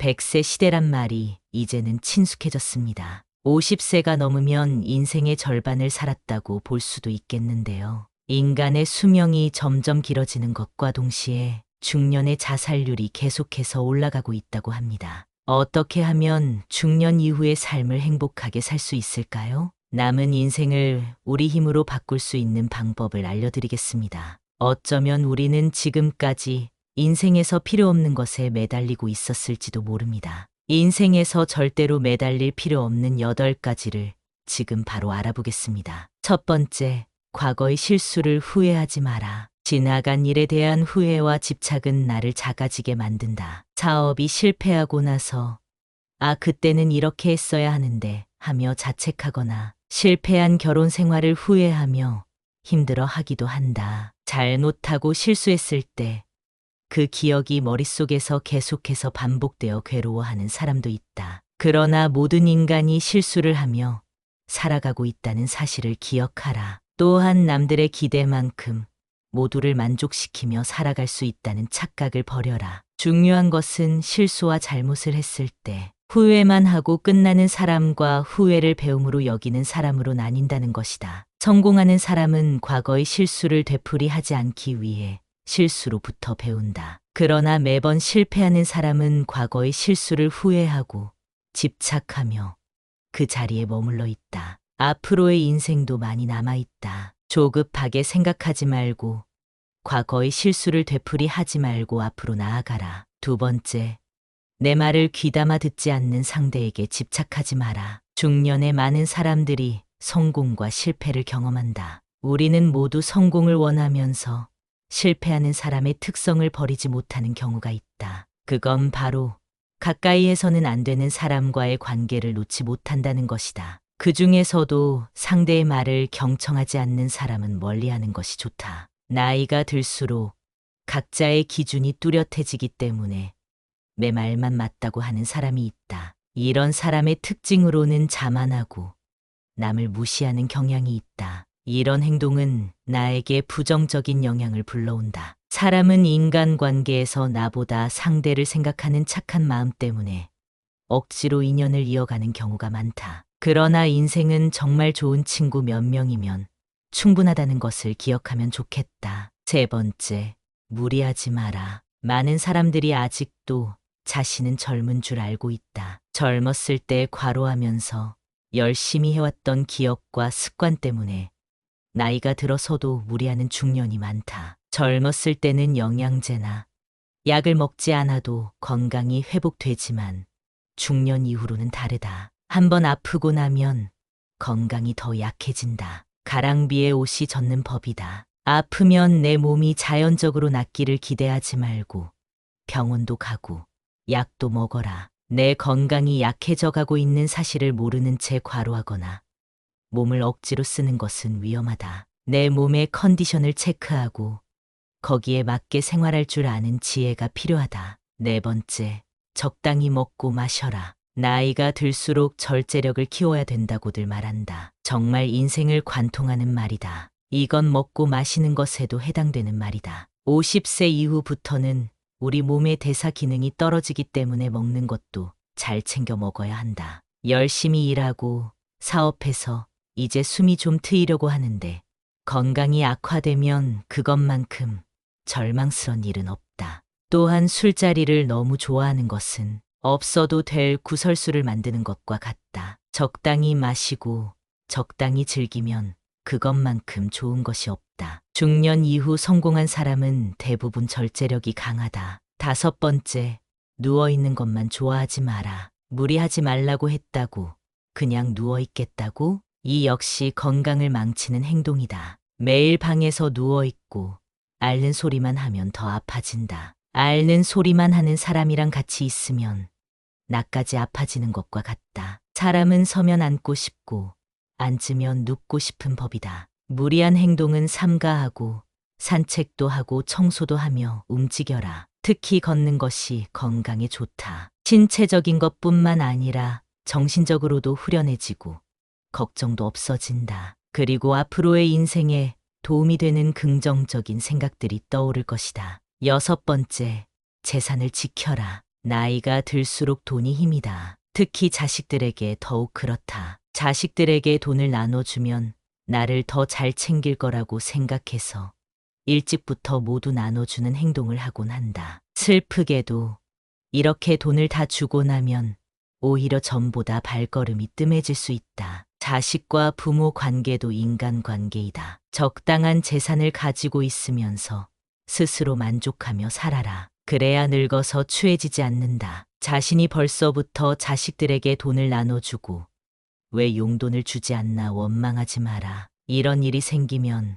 100세 시대란 말이 이제는 친숙해졌습니다. 50세가 넘으면 인생의 절반을 살았다고 볼 수도 있겠는데요. 인간의 수명이 점점 길어지는 것과 동시에 중년의 자살률이 계속해서 올라가고 있다고 합니다. 어떻게 하면 중년 이후의 삶을 행복하게 살 수 있을까요? 남은 인생을 우리 힘으로 바꿀 수 있는 방법을 알려드리겠습니다. 어쩌면 우리는 지금까지 인생에서 필요 없는 것에 매달리고 있었을지도 모릅니다. 인생에서 절대로 매달릴 필요 없는 8가지를 지금 바로 알아보겠습니다. 첫 번째, 과거의 실수를 후회하지 마라. 지나간 일에 대한 후회와 집착은 나를 작아지게 만든다. 사업이 실패하고 나서 그때는 이렇게 했어야 하는데 하며 자책하거나 실패한 결혼 생활을 후회하며 힘들어 하기도 한다. 잘못하고 실수했을 때 그 기억이 머릿속에서 계속해서 반복되어 괴로워하는 사람도 있다. 그러나 모든 인간이 실수를 하며 살아가고 있다는 사실을 기억하라. 또한 남들의 기대만큼 모두를 만족시키며 살아갈 수 있다는 착각을 버려라. 중요한 것은 실수와 잘못을 했을 때 후회만 하고 끝나는 사람과 후회를 배움으로 여기는 사람으로 나뉜다는 것이다. 성공하는 사람은 과거의 실수를 되풀이하지 않기 위해 실수로부터 배운다. 그러나 매번 실패하는 사람은 과거의 실수를 후회하고 집착하며 그 자리에 머물러 있다. 앞으로의 인생도 많이 남아있다. 조급하게 생각하지 말고 과거의 실수를 되풀이하지 말고 앞으로 나아가라. 두 번째, 내 말을 귀담아 듣지 않는 상대에게 집착하지 마라. 중년의 많은 사람들이 성공과 실패를 경험한다. 우리는 모두 성공을 원하면서 실패하는 사람의 특성을 버리지 못하는 경우가 있다. 그건 바로 가까이에서는 안 되는 사람과의 관계를 놓지 못한다는 것이다. 그 중에서도 상대의 말을 경청하지 않는 사람은 멀리하는 것이 좋다. 나이가 들수록 각자의 기준이 뚜렷해지기 때문에 내 말만 맞다고 하는 사람이 있다. 이런 사람의 특징으로는 자만하고 남을 무시하는 경향이 있다. 이런 행동은 나에게 부정적인 영향을 불러온다. 사람은 인간관계에서 나보다 상대를 생각하는 착한 마음 때문에 억지로 인연을 이어가는 경우가 많다. 그러나 인생은 정말 좋은 친구 몇 명이면 충분하다는 것을 기억하면 좋겠다. 세 번째, 무리하지 마라. 많은 사람들이 아직도 자신은 젊은 줄 알고 있다. 젊었을 때 과로하면서 열심히 해왔던 기억과 습관 때문에 나이가 들어서도 무리하는 중년이 많다. 젊었을 때는 영양제나 약을 먹지 않아도 건강이 회복되지만 중년 이후로는 다르다. 한번 아프고 나면 건강이 더 약해진다. 가랑비에 옷이 젖는 법이다. 아프면 내 몸이 자연적으로 낫기를 기대하지 말고 병원도 가고 약도 먹어라. 내 건강이 약해져 가고 있는 사실을 모르는 채 과로하거나 몸을 억지로 쓰는 것은 위험하다. 내 몸의 컨디션을 체크하고 거기에 맞게 생활할 줄 아는 지혜가 필요하다. 네 번째, 적당히 먹고 마셔라. 나이가 들수록 절제력을 키워야 된다고들 말한다. 정말 인생을 관통하는 말이다. 이건 먹고 마시는 것에도 해당되는 말이다. 50세 이후부터는 우리 몸의 대사 기능이 떨어지기 때문에 먹는 것도 잘 챙겨 먹어야 한다. 열심히 일하고 사업해서 이제 숨이 좀 트이려고 하는데 건강이 악화되면 그것만큼 절망스런 일은 없다. 또한 술자리를 너무 좋아하는 것은 없어도 될 구설수를 만드는 것과 같다. 적당히 마시고 적당히 즐기면 그것만큼 좋은 것이 없다. 중년 이후 성공한 사람은 대부분 절제력이 강하다. 다섯 번째, 누워있는 것만 좋아하지 마라. 무리하지 말라고 했다고 그냥 누워있겠다고? 이 역시 건강을 망치는 행동이다. 매일 방에서 누워있고 앓는 소리만 하면 더 아파진다. 앓는 소리만 하는 사람이랑 같이 있으면 나까지 아파지는 것과 같다. 사람은 서면 앉고 싶고 앉으면 눕고 싶은 법이다. 무리한 행동은 삼가하고 산책도 하고 청소도 하며 움직여라. 특히 걷는 것이 건강에 좋다. 신체적인 것뿐만 아니라 정신적으로도 후련해지고 걱정도 없어진다. 그리고 앞으로의 인생에 도움이 되는 긍정적인 생각들이 떠오를 것이다. 여섯 번째, 재산을 지켜라. 나이가 들수록 돈이 힘이다. 특히 자식들에게 더욱 그렇다. 자식들에게 돈을 나눠주면 나를 더 잘 챙길 거라고 생각해서 일찍부터 모두 나눠주는 행동을 하곤 한다. 슬프게도 이렇게 돈을 다 주고 나면 오히려 전보다 발걸음이 뜸해질 수 있다. 자식과 부모 관계도 인간관계이다. 적당한 재산을 가지고 있으면서 스스로 만족하며 살아라. 그래야 늙어서 추해지지 않는다. 자신이 벌써부터 자식들에게 돈을 나눠주고 왜 용돈을 주지 않나 원망하지 마라. 이런 일이 생기면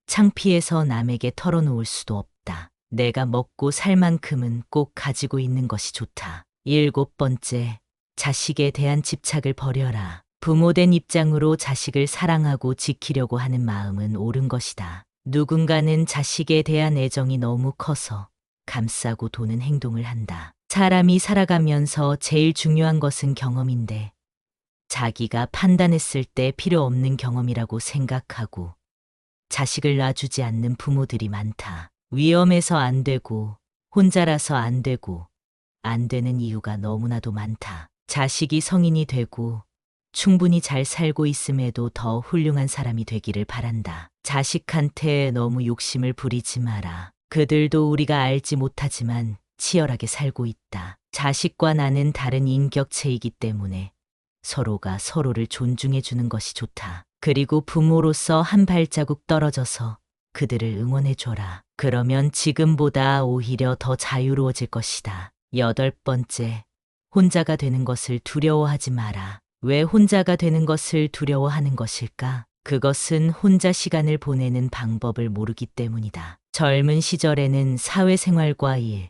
창피해서 남에게 털어놓을 수도 없다. 내가 먹고 살 만큼은 꼭 가지고 있는 것이 좋다. 7번째, 자식에 대한 집착을 버려라. 부모된 입장으로 자식을 사랑하고 지키려고 하는 마음은 옳은 것이다. 누군가는 자식에 대한 애정이 너무 커서 감싸고 도는 행동을 한다. 사람이 살아가면서 제일 중요한 것은 경험인데 자기가 판단했을 때 필요 없는 경험이라고 생각하고 자식을 놔주지 않는 부모들이 많다. 위험해서 안 되고 혼자라서 안 되고 안 되는 이유가 너무나도 많다. 자식이 성인이 되고 충분히 잘 살고 있음에도 더 훌륭한 사람이 되기를 바란다. 자식한테 너무 욕심을 부리지 마라. 그들도 우리가 알지 못하지만 치열하게 살고 있다. 자식과 나는 다른 인격체이기 때문에 서로가 서로를 존중해 주는 것이 좋다. 그리고 부모로서 한 발자국 떨어져서 그들을 응원해 줘라. 그러면 지금보다 오히려 더 자유로워질 것이다. 8번째, 혼자가 되는 것을 두려워하지 마라. 왜 혼자가 되는 것을 두려워하는 것일까? 그것은 혼자 시간을 보내는 방법을 모르기 때문이다. 젊은 시절에는 사회생활과 일,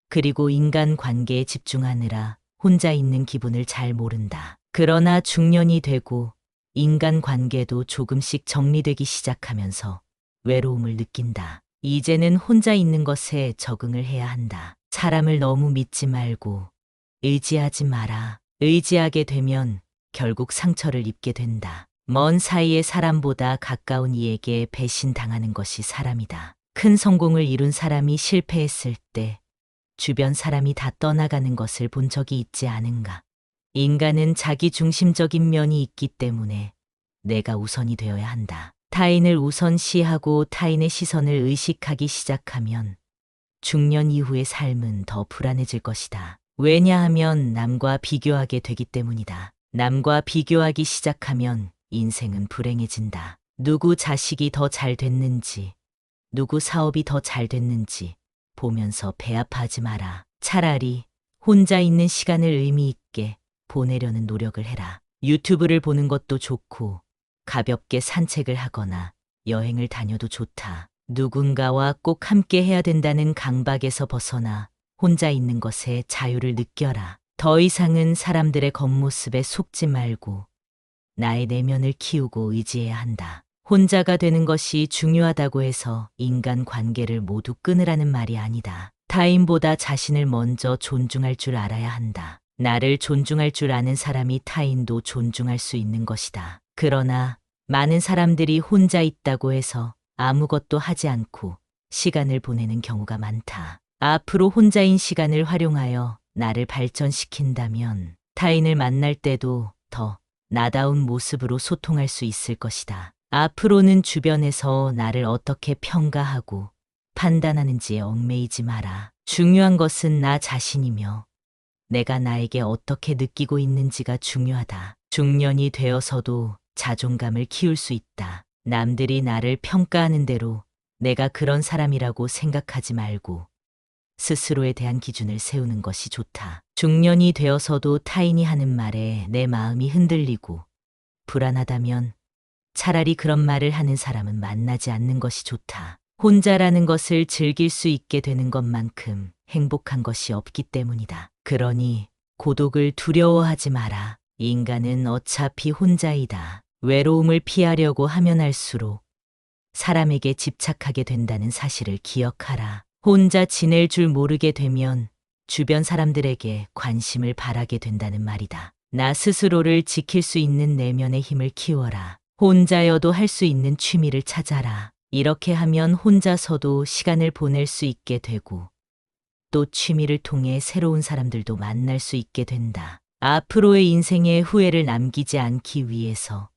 그리고 인간관계에 집중하느라 혼자 있는 기분을 잘 모른다. 그러나 중년이 되고 인간관계도 조금씩 정리되기 시작하면서 외로움을 느낀다. 이제는 혼자 있는 것에 적응을 해야 한다. 사람을 너무 믿지 말고 의지하지 마라. 의지하게 되면 결국 상처를 입게 된다. 먼 사이의 사람보다 가까운 이에게 배신당하는 것이 사람이다. 큰 성공을 이룬 사람이 실패했을 때 주변 사람이 다 떠나가는 것을 본 적이 있지 않은가? 인간은 자기 중심적인 면이 있기 때문에 내가 우선이 되어야 한다. 타인을 우선시하고 타인의 시선을 의식하기 시작하면 중년 이후의 삶은 더 불안해질 것이다. 왜냐하면 남과 비교하게 되기 때문이다. 남과 비교하기 시작하면 인생은 불행해진다. 누구 자식이 더 잘 됐는지, 누구 사업이 더 잘 됐는지 보면서 배 아파하지 마라. 차라리 혼자 있는 시간을 의미 있게 보내려는 노력을 해라. 유튜브를 보는 것도 좋고 가볍게 산책을 하거나 여행을 다녀도 좋다. 누군가와 꼭 함께 해야 된다는 강박에서 벗어나 혼자 있는 것에 자유를 느껴라. 더 이상은 사람들의 겉모습에 속지 말고 나의 내면을 키우고 의지해야 한다. 혼자가 되는 것이 중요하다고 해서 인간 관계를 모두 끊으라는 말이 아니다. 타인보다 자신을 먼저 존중할 줄 알아야 한다. 나를 존중할 줄 아는 사람이 타인도 존중할 수 있는 것이다. 그러나 많은 사람들이 혼자 있다고 해서 아무것도 하지 않고 시간을 보내는 경우가 많다. 앞으로 혼자인 시간을 활용하여 나를 발전시킨다면 타인을 만날 때도 더 나다운 모습으로 소통할 수 있을 것이다. 앞으로는 주변에서 나를 어떻게 평가하고 판단하는지에 얽매이지 마라. 중요한 것은 나 자신이며 내가 나에게 어떻게 느끼고 있는지가 중요하다. 중년이 되어서도 자존감을 키울 수 있다. 남들이 나를 평가하는 대로 내가 그런 사람이라고 생각하지 말고 스스로에 대한 기준을 세우는 것이 좋다. 중년이 되어서도 타인이 하는 말에 내 마음이 흔들리고 불안하다면 차라리 그런 말을 하는 사람은 만나지 않는 것이 좋다. 혼자라는 것을 즐길 수 있게 되는 것만큼 행복한 것이 없기 때문이다. 그러니 고독을 두려워하지 마라. 인간은 어차피 혼자이다. 외로움을 피하려고 하면 할수록 사람에게 집착하게 된다는 사실을 기억하라. 혼자 지낼 줄 모르게 되면 주변 사람들에게 관심을 바라게 된다는 말이다. 나 스스로를 지킬 수 있는 내면의 힘을 키워라. 혼자여도 할 수 있는 취미를 찾아라. 이렇게 하면 혼자서도 시간을 보낼 수 있게 되고 또 취미를 통해 새로운 사람들도 만날 수 있게 된다. 앞으로의 인생에 후회를 남기지 않기 위해서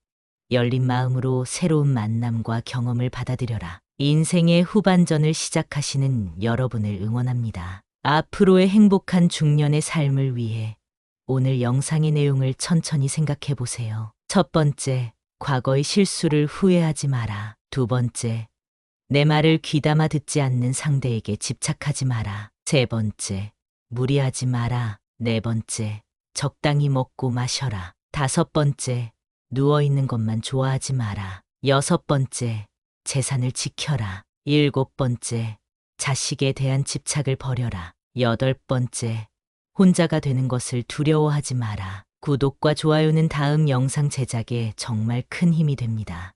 열린 마음으로 새로운 만남과 경험을 받아들여라. 인생의 후반전을 시작하시는 여러분을 응원합니다. 앞으로의 행복한 중년의 삶을 위해 오늘 영상의 내용을 천천히 생각해 보세요. 첫 번째, 과거의 실수를 후회하지 마라. 두 번째, 내 말을 귀담아 듣지 않는 상대에게 집착하지 마라. 세 번째, 무리하지 마라. 네 번째, 적당히 먹고 마셔라. 다섯 번째, 누워있는 것만 좋아하지 마라. 여섯 번째, 재산을 지켜라. 일곱 번째, 자식에 대한 집착을 버려라. 여덟 번째, 혼자가 되는 것을 두려워하지 마라. 구독과 좋아요는 다음 영상 제작에 정말 큰 힘이 됩니다.